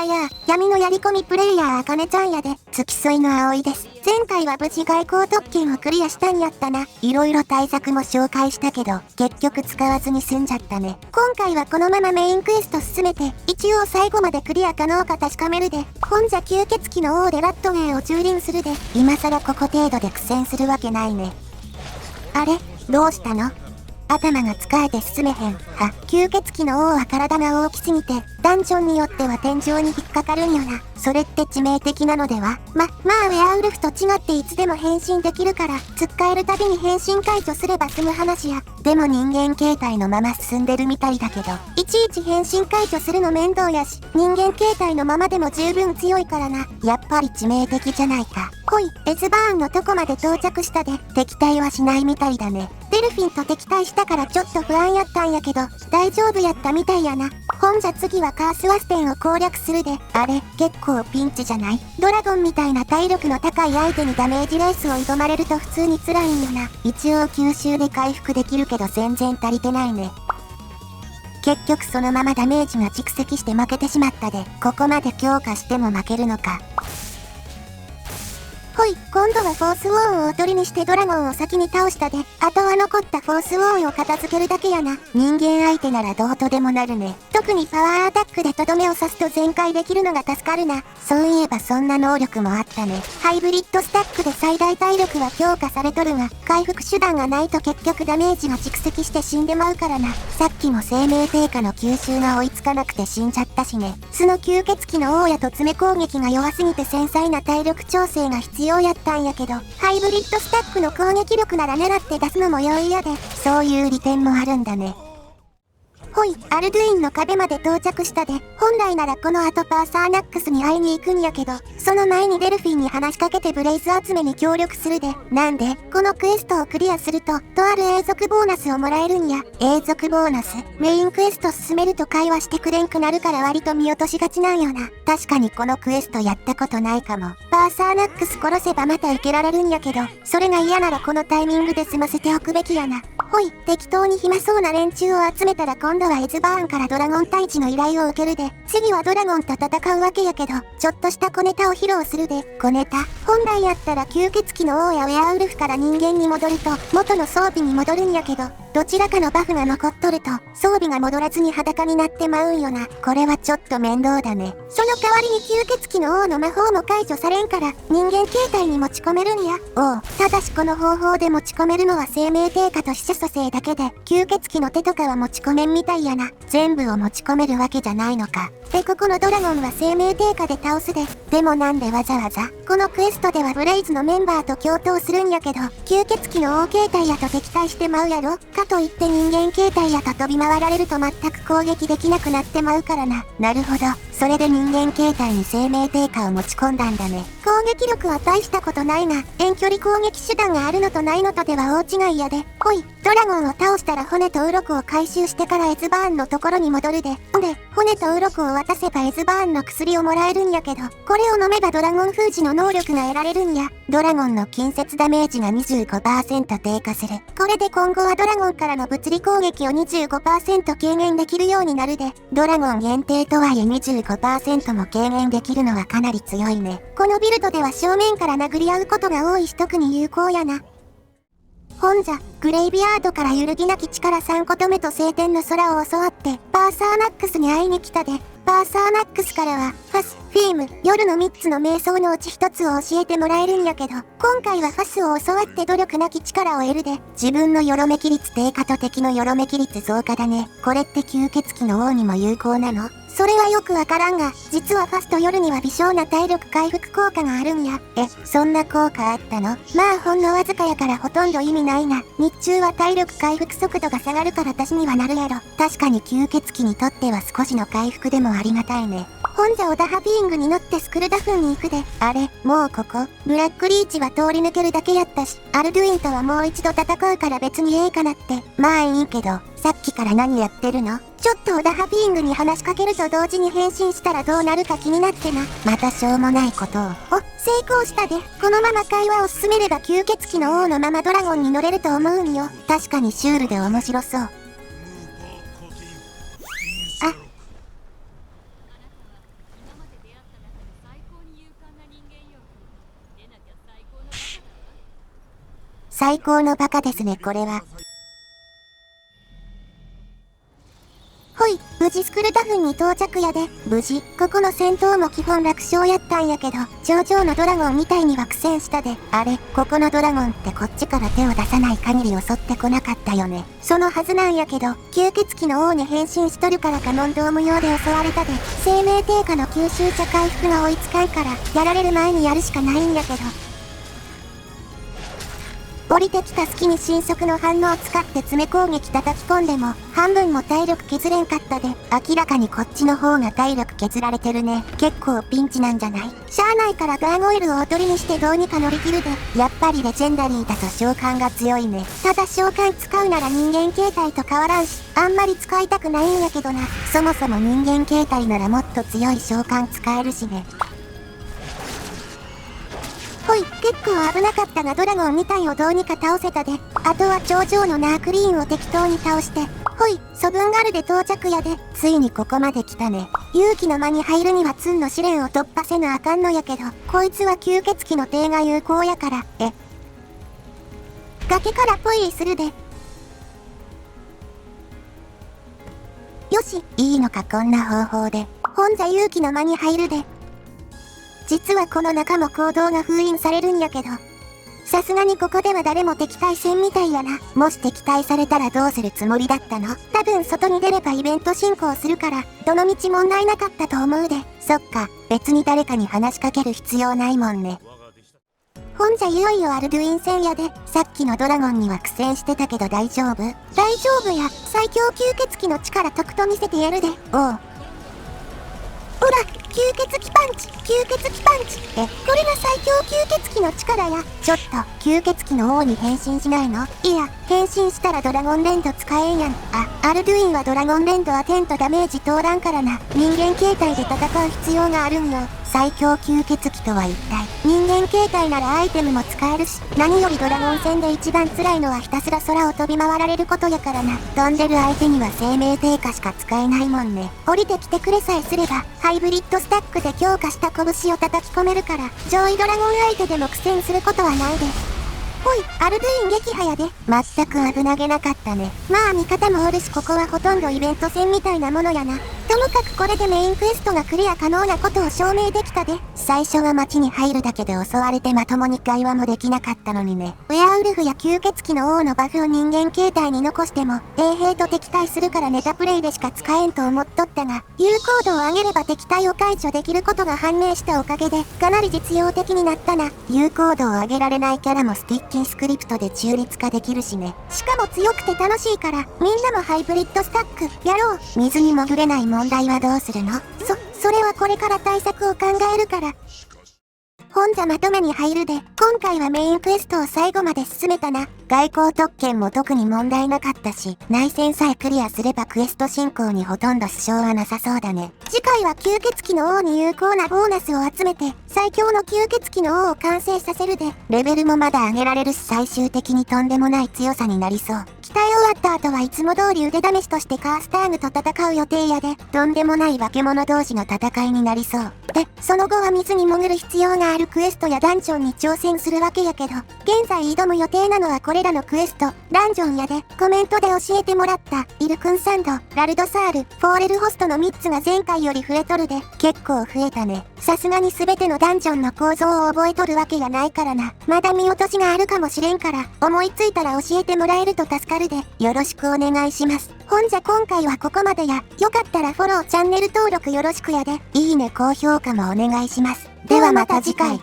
闇のやり込みプレイヤーあかねちゃんやで、付き添いの葵です。前回は無事外交特権をクリアしたんやったな。いろいろ対策も紹介したけど、結局使わずに済んじゃったね。今回はこのままメインクエスト進めて、一応最後までクリア可能か確かめるで、本じゃ吸血鬼の王でラットゲーを蹂躙するで、今更ここ程度で苦戦するわけないね。あれ？どうしたの？頭が使えて進めへん。吸血鬼の王は体が大きすぎて、ダンジョンによっては天井に引っかかるんよな。それって致命的なのでは？まあウェアウルフと違っていつでも変身できるから、使えるたびに変身解除すれば済む話や。でも人間形態のまま進んでるみたいだけど、いちいち変身解除するの面倒やし、人間形態のままでも十分強いからな。やっぱり致命的じゃないか。ほい、エズバーンのとこまで到着したで、敵対はしないみたいだね。デルフィンと敵対したからちょっと不安やったんやけど、大丈夫やったみたいやな。ほんじゃ次はカースワステンを攻略するで。あれ、結構ピンチじゃない？ドラゴンみたいな体力の高い相手にダメージレースを挑まれると普通に辛いんよな。一応吸収で回復できるけど全然足りてないね。結局そのままダメージが蓄積して負けてしまったで、ここまで強化しても負けるのか。ほい、今度はフォースウォーンをおとりにしてドラゴンを先に倒したで、あとは残ったフォースウォーンを片付けるだけやな。人間相手ならどうとでもなるね。特にパワーアタックでとどめを刺すと全開できるのが助かるな。そういえばそんな能力もあったね。ハイブリッドスタックで最大体力は強化されとるが、回復手段がないと結局ダメージが蓄積して死んでまうからな。さっきも生命低下の吸収が追いつかなくて死んじゃったしね。素の吸血鬼の王やと詰め攻撃が弱すぎて繊細な体力調整が必要やったんやけど、ハイブリッドスタックの攻撃力なら狙って出すのも容易やで、そういう利点もあるんだね。ほい、アルドゥインの壁まで到着したで、本来ならこの後パーサーナックスに会いに行くんやけど、その前にデルフィンに話しかけてブレイズ集めに協力するで、なんで、このクエストをクリアすると、とある永続ボーナスをもらえるんや。永続ボーナス？メインクエスト進めると会話してくれんくなるから割と見落としがちなんよな。確かにこのクエストやったことないかも。パーサーナックス殺せばまた受けられるんやけど、それが嫌ならこのタイミングで済ませておくべきやな。ほい、適当に暇そうな連中を集めたら今度はエズバーンからドラゴン退治の依頼を受けるで、次はドラゴンと戦うわけやけど、ちょっとした小ネタを披露するで。小ネタ？本来やったら吸血鬼の王やウェアウルフから人間に戻ると、元の装備に戻るんやけど、どちらかのバフが残っとると、装備が戻らずに裸になってまうんよな。これはちょっと面倒だね。その代わりに吸血鬼の王の魔法も解除されんから、人間形態に持ち込めるんや。おう、ただしこの方法で持ち込めるのは生命低下と死者蘇生だけで、吸血鬼の手とかは持ち込めんみたいやな。全部を持ち込めるわけじゃないのか。で、ここのドラゴンは生命低下で倒すで。でもなんでわざわざ？このクエストではブレイズのメンバーと共闘するんやけど、吸血鬼の王形態やと敵対してまうやろ？かといって人間形態やと飛び回られると全く攻撃できなくなってまうからな。なるほど。それで人間形態に生命低下を持ち込んだんだね。攻撃力は大したことないが、遠距離攻撃手段があるのとないのとでは大違いやで。ほい、ドラゴンを倒したら骨と鱗を回収してからエズバーンのところに戻るで。で、骨と鱗を渡せばエズバーンの薬をもらえるんやけど、これを飲めばドラゴン封じの能力が得られるんや。ドラゴンの近接ダメージが 25% 低下する。これで今後はドラゴンからの物理攻撃を 25% 軽減できるようになるで。ドラゴン限定とはいえ 25% も軽減できるのはかなり強いね。このビルドでは正面から殴り合うことが多いし特に有効やな。ほんじゃ、グレイビヤードから揺るぎなき力3個止めと晴天の空を教わって、パーサーナックスに会いに来たで。パーサーナックスからは、ファス、フィーム、夜の3つの瞑想のうち1つを教えてもらえるんやけど、今回はファスを教わって努力なき力を得るで。自分のよろめき率低下と敵のよろめき率増加だね。これって吸血鬼の王にも有効なの？それはよくわからんが、実はファスと夜には微小な体力回復効果があるんや。そんな効果あったの？まあほんのわずかやからほとんど意味ないな。日中は体力回復速度が下がるから足しにはなるやろ。確かに吸血鬼にとっては少しの回復でもありがたいね。ほんじゃオダハビーングに乗ってスクルダフンに行くで。あれ、もうここ？ブラックリーチは通り抜けるだけやったし、アルドゥインとはもう一度戦うから別にええかなって。まあいいけど、さっきから何やってるの？ちょっとオダハビーングに話しかけると同時に変身したらどうなるか気になってな。またしょうもないことを。成功したで。このまま会話を進めれば吸血鬼の王のままドラゴンに乗れると思うんよ。確かにシュールで面白そう。最高のバカですねこれは。ほい、無事スクルタフンに到着やで。無事、ここの戦闘も基本楽勝やったんやけど、頂上のドラゴンみたいには苦戦したで。あれ、ここのドラゴンってこっちから手を出さない限り襲ってこなかったよね。そのはずなんやけど、吸血鬼の王に変身しとるからか問答無用で襲われたで。生命低下の吸収茶回復が追いつかんから、やられる前にやるしかないんやけど。降りてきた隙に神速の反応を使って詰め攻撃叩き込んでも、半分も体力削れんかったで、明らかにこっちの方が体力削られてるね。結構ピンチなんじゃない？しゃあないからガーゴイルをおとりにしてどうにか乗り切るで。やっぱりレジェンダリーだと召喚が強いね。ただ召喚使うなら人間形態と変わらんし、あんまり使いたくないんやけどな。そもそも人間形態ならもっと強い召喚使えるしね。ほい、結構危なかったがドラゴン2体をどうにか倒せたで。あとは頂上のナークリーンを適当に倒して。ほい、ソブンガルで到着やで。ついにここまで来たね。勇気の間に入るにはツンの試練を突破せなあかんのやけど、こいつは吸血鬼の手が有効やから、崖からポイするで。よし、いいのかこんな方法で。本座勇気の間に入るで。実はこの中も行動が封印されるんやけど。さすがにここでは誰も敵対せんみたいやな。もし敵対されたらどうするつもりだったの？多分外に出ればイベント進行するから、どの道問題なかったと思うで。そっか、別に誰かに話しかける必要ないもんね。ほんじゃいよいよアルドゥイン戦やで。さっきのドラゴンには苦戦してたけど大丈夫？大丈夫や。最強吸血鬼の力とくと見せてやるで。おう。ほら、吸血鬼パンチ、吸血鬼パンチ。これが最強吸血鬼の力や。ちょっと、吸血鬼の王に変身しないの？いや、変身したらドラゴンレンド使えんやん。アルドゥインはドラゴンレンドはテンとダメージ通らんからな。人間形態で戦う必要があるんよ。最強吸血鬼とは一体。人間形態ならアイテムも使えるし、何よりドラゴン戦で一番辛いのはひたすら空を飛び回られることやからな。飛んでる相手には生命低下しか使えないもんね。降りてきてくれさえすれば、ハイブリッドスタックで強化した拳を叩き込めるから、上位ドラゴン相手でも苦戦することはないで。ほい、アルドゥイン撃破やで。まったく危なげなかったね。まあ味方もおるしここはほとんどイベント戦みたいなものやな。ともかくこれでメインクエストがクリア可能なことを証明できたで。最初は街に入るだけで襲われてまともに会話もできなかったのにね。ウェアウルフや吸血鬼の王のバフを人間形態に残しても、衛兵と敵対するからネタプレイでしか使えんと思っとったが、有効度を上げれば敵対を解除できることが判明したおかげで、かなり実用的になったな。有効度を上げられないキャラもスティッキンスクリプトで中立化できるしね。しかも強くて楽しいから、みんなもハイブリッドスタック、やろう。水に潜れない問題はどうするの？それはこれから対策を考えるから。本座まとめに入るで、今回はメインクエストを最後まで進めたな。外交特権も特に問題なかったし、内戦さえクリアすればクエスト進行にほとんど支障はなさそうだね。次回は吸血鬼の王に有効なボーナスを集めて、最強の吸血鬼の王を完成させるで、レベルもまだ上げられるし最終的にとんでもない強さになりそう。鍛え終わった後はいつも通り腕試しとしてカースターグと戦う予定やで、とんでもない化け物同士の戦いになりそう。で、その後は水に潜る必要があるクエストやダンジョンに挑戦するわけやけど、現在挑む予定なのはこれらのクエスト、ダンジョンやで、コメントで教えてもらった、イルクンサンド、ラルドサール、フォーレルホストの3つが前回より増えとるで、結構増えたね。さすがに全てのダンジョンの構造を覚えとるわけやないからな。まだ見落としがあるかもしれんから、思いついたら教えてもらえると助かるで、よろしくお願いします。ほんじゃ今回はここまでや。よかったらフォロー、チャンネル登録よろしくやで。いいね、高評価もお願いします。ではまた次回。